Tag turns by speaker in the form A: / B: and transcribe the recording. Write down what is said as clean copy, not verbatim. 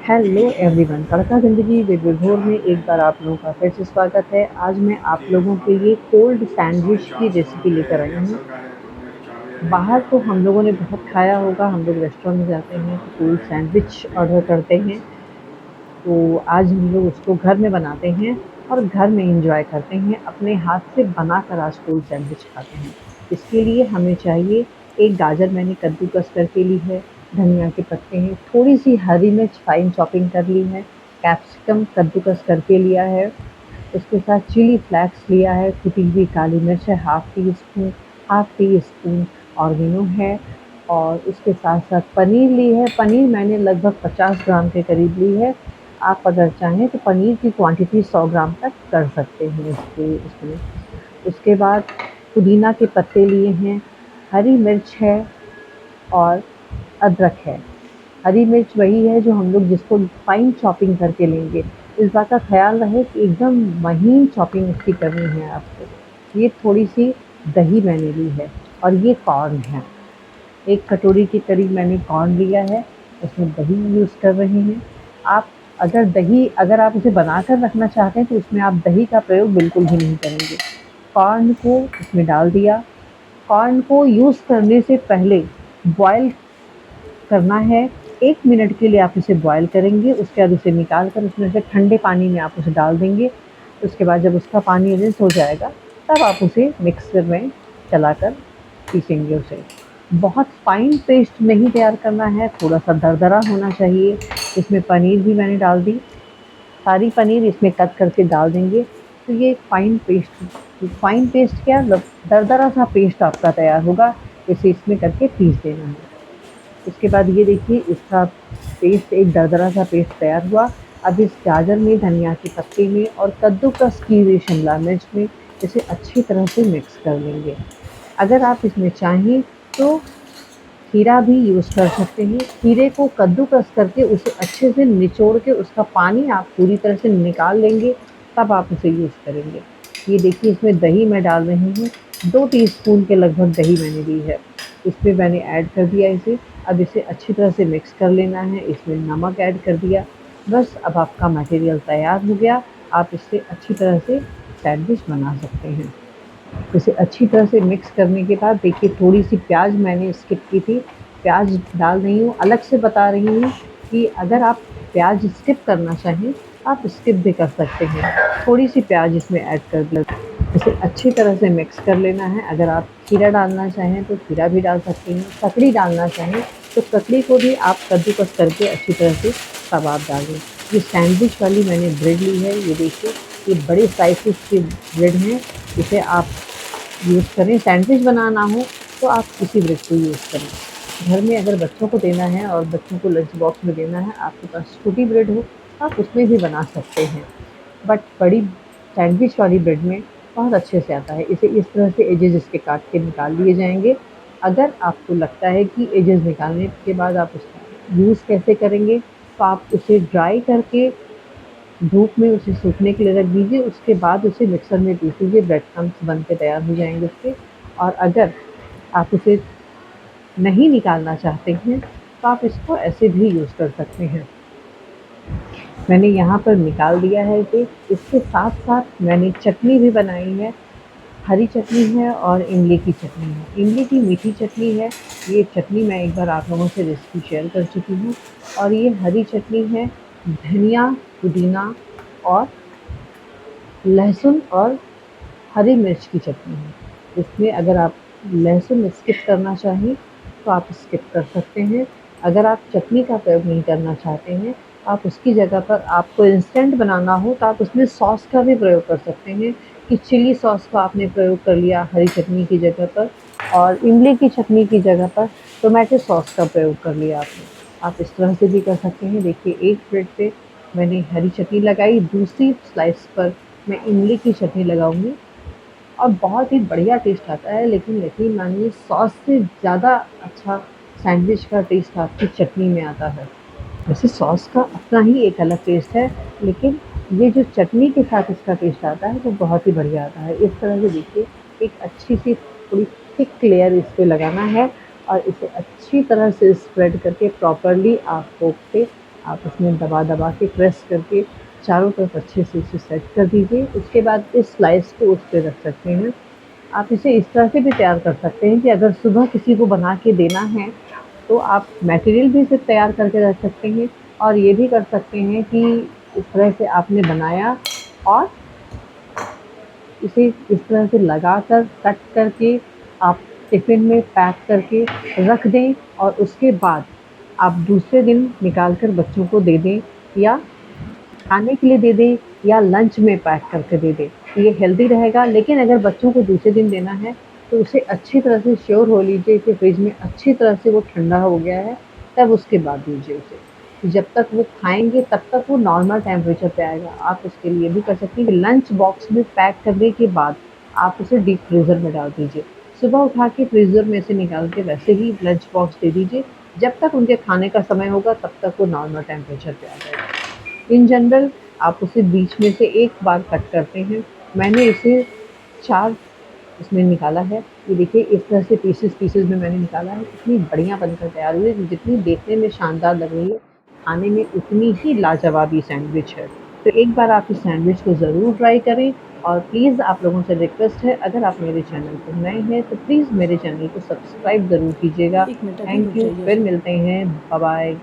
A: Hello everyone, तड़का ज़िंदगी with विभोर में एक बार आप लोगों का फिर से स्वागत है। आज मैं आप लोगों के लिए कोल्ड सैंडविच की रेसिपी लेकर आई हूँ। बाहर तो हम लोगों ने बहुत खाया होगा, हम लोग रेस्टोरेंट में जाते हैं तो कोल्ड सैंडविच ऑर्डर करते हैं। तो आज हम लोग उसको घर में बनाते हैं और घर में एंजॉय करते हैं। अपने हाथ से बनाकर आज कोल्ड सैंडविच खाते हैं। इसके लिए हमें चाहिए एक गाजर मैंने कद्दूकस करके ली है, धनिया के पत्ते हैं, थोड़ी सी हरी मिर्च फाइन चॉपिंग कर ली है, कैप्सिकम कद्दूकस करके लिया है, उसके साथ चिली फ्लेक्स लिया है, कुटी हुई काली मिर्च है हाफ टी स्पून ऑरिगेनो है और उसके साथ साथ पनीर ली है। पनीर मैंने लगभग 50 ग्राम के करीब ली है। आप अगर चाहें तो पनीर की क्वांटिटी 100 ग्राम तक कर सकते हैं इसमें। उसके बाद पुदीना के पत्ते लिए हैं, हरी मिर्च है और अदरक है। हरी मिर्च वही है जो हम लोग जिसको फाइन चॉपिंग करके लेंगे। इस बात का ख़्याल रहे कि एकदम महीन चॉपिंग इसकी करनी है आपको। ये थोड़ी-सी दही मैंने ली है और ये कॉर्न है। 1 कटोरी के करीब मैंने कॉर्न लिया है, उसमें दही यूज़ कर रहे हैं। आप अगर आप उसे बनाकर रखना चाहते हैं तो उसमें आप दही का प्रयोग बिल्कुल भी नहीं करेंगे। कॉर्न को इसमें डाल दिया। कॉर्न को यूज़ करने से पहले बॉयल करना है। 1 मिनट के लिए आप इसे बॉयल करेंगे, उसके बाद उसे निकाल कर उसमें से ठंडे पानी में आप उसे डाल देंगे। उसके बाद जब उसका पानी रिंस हो जाएगा, तब आप उसे मिक्सर में चलाकर पीसेंगे उसे। बहुत फाइन पेस्ट नहीं तैयार करना है, थोड़ा-सा दरदरा होना चाहिए। इसमें पनीर भी मैंने डाल दी, सारी पनीर इसमें कट करके डाल देंगे, तो ये एक फाइन पेस्ट क्या दरदरा सा पेस्ट आपका तैयार होगा। इसे इसमें करके पीस देना है। उसके बाद ये देखिए इसका पेस्ट एक दरदरा सा पेस्ट तैयार हुआ। अब इस गाजर में, धनिया के पत्ते में और कद्दूकस की हुई शिमला मिर्च में इसे अच्छी तरह से मिक्स कर लेंगे। अगर आप इसमें चाहें तो खीरा भी यूज़ कर सकते हैं। खीरे को कद्दूकस करके उसे अच्छे से निचोड़ के उसका पानी आप पूरी तरह से निकाल लेंगे, तब आप उसे यूज़ करेंगे। ये देखिए इसमें दही मैं डाल रही हूँ, 2 टीस्पून के लगभग दही मैंने ली है। इसमें मैंने ऐड कर दिया इसे। अब इसे अच्छी तरह से मिक्स कर लेना है। इसमें नमक ऐड कर दिया। बस अब आपका मटेरियल तैयार हो गया। आप इससे अच्छी तरह से सैंडविच बना सकते हैं। इसे अच्छी तरह से मिक्स करने के बाद देखिए थोड़ी-सी प्याज़ मैंने स्किप की थी, प्याज़ डाल रही हूँ। अलग से बता रही हूँ कि अगर आप प्याज़ स्किप करना चाहें, आप स्किप भी कर सकते हैं। थोड़ी-सी प्याज़ इसमें ऐड कर दी। इसे अच्छी तरह से मिक्स कर लेना है। अगर आप खीरा डालना चाहें तो खीरा भी डाल सकते हैं, ककड़ी डालना चाहें तो ककड़ी को भी आप कद्दूकस करके अच्छी तरह से तब आप डालें। ये सैंडविच वाली मैंने ब्रेड ली है, ये देखिए, ये बड़े साइज़ेज़ की ब्रेड हैं। इसे आप यूज़ करें। सैंडविच बनाना हो तो आप इसी ब्रेड को यूज़ करें। घर में अगर बच्चों को देना है और बच्चों को लंच बॉक्स में देना है, आपके पास छोटी ब्रेड हो, आप उसमें भी बना सकते हैं। बट बड़ी सैंडविच वाली ब्रेड में बहुत अच्छे से आता है। इसे इस तरह से एजेज़ इसके काट के निकाल लिए जाएँगे। अगर आपको लगता है कि एजेज़ निकालने के बाद आप उसका यूज़ कैसे करेंगे, तो आप उसे ड्राई करके धूप में उसे सूखने के लिए रख दीजिए। उसके बाद उसे मिक्सर में पीस लीजिए, ब्रेड क्रम्ब्स बन के तैयार हो जाएँगे उसके। और अगर आप उसे नहीं निकालना चाहते हैं, तो आप इसको ऐसे भी यूज़ कर सकते हैं। मैंने यहाँ पर निकाल दिया है इसे। इसके साथ-साथ मैंने चटनी भी बनाई है। हरी चटनी है और इमली की चटनी है। इमली की मीठी चटनी है। ये चटनी मैं एक बार आप लोगों से रेसिपी शेयर कर चुकी हूँ। और ये हरी चटनी है, धनिया, पुदीना और लहसुन और हरी मिर्च की चटनी है। इसमें अगर आप लहसुन स्किप करना चाहें, तो आप स्किप कर सकते हैं। अगर आप चटनी का प्रयोग नहीं करना चाहते हैं, आप उसकी जगह पर आपको इंस्टेंट बनाना हो, तो आप उसमें सॉस का भी प्रयोग कर सकते हैं कि चिली सॉस का आपने प्रयोग कर लिया हरी चटनी की जगह पर और इमली की चटनी की जगह पर टोमेटो सॉस का प्रयोग कर लिया आपने। आप इस तरह से भी कर सकते हैं। देखिए, एक ब्रेड पे मैंने हरी चटनी लगाई, दूसरी स्लाइस पर मैं इमली की चटनी लगाऊँगी और बहुत ही बढ़िया टेस्ट आता है। लेकिन यकीन मानिए सॉस से ज़्यादा अच्छा सैंडविच का टेस्ट आपकी चटनी में आता है। वैसे सॉस का अपना ही एक अलग टेस्ट है, लेकिन ये जो चटनी के साथ इसका टेस्ट आता है वो बहुत ही बढ़िया आता है। इस तरह से देखिए एक अच्छी सी थोड़ी थिक लेयर इस पे लगाना है और इसे अच्छी तरह से स्प्रेड करके प्रॉपरली आप फोक पे आप उसमें दबा-दबा के प्रेस करके चारों तरफ अच्छे से इसे सेट कर दीजिए। उसके बाद इस स्लाइस को उस पे रख सकते हैं। आप इसे इस तरह से भी तैयार कर सकते हैं कि अगर सुबह किसी को बना के देना है, तो आप मटेरियल भी सिर्फ़ तैयार करके रख सकते हैं और ये भी कर सकते हैं कि इस तरह से आपने बनाया और इसे इस तरह से लगाकर कट करके आप टिफ़िन में पैक करके रख दें और उसके बाद आप दूसरे दिन निकाल कर बच्चों को दे दें या खाने के लिए दे दें या लंच में पैक करके दे दें। ये हेल्दी रहेगा, लेकिन अगर बच्चों को दूसरे दिन देना है, तो उसे अच्छी तरह से श्योर हो लीजिए कि फ्रिज में अच्छी तरह से वो ठंडा हो गया है, तब उसके बाद दीजिए उसे। जब तक वो खाएँगे तब तक वो नॉर्मल टेम्परेचर पे आएगा। आप उसके लिए भी कर सकती हैं कि लंच बॉक्स में पैक करने के बाद आप उसे डीप फ्रीज़र में डाल दीजिए। सुबह उठा के फ्रीज़र में से निकाल के वैसे ही लंच बॉक्स दे दीजिए। जब तक उनके खाने का समय होगा तब तक वो नॉर्मल टेम्परेचर पे आ जाएगा। इन जनरल आप उसे बीच में से एक बार कट करते हैं। मैंने इसे 4 इसमें निकाला है। ये देखिए इस तरह से पीसेज़-पीसेज़ में मैंने निकाला है। इतनी बढ़िया बनकर तैयार हुई है, जितनी देखने में शानदार लग रही है, खाने में उतनी ही लाजवाब ये सैंडविच है। तो एक बार आप इस सैंडविच को ज़रूर ट्राई करें और प्लीज़ आप लोगों से रिक्वेस्ट है, अगर आप मेरे चैनल पर नए हैं, तो प्लीज़ मेरे चैनल को सब्सक्राइब ज़रूर कीजिएगा।
B: 1 मिनट अभी
A: थैंक
B: रुक
A: यू,
B: जाइए
A: फिर
B: ज़रा।
A: मिलते हैं। बाय-बाय।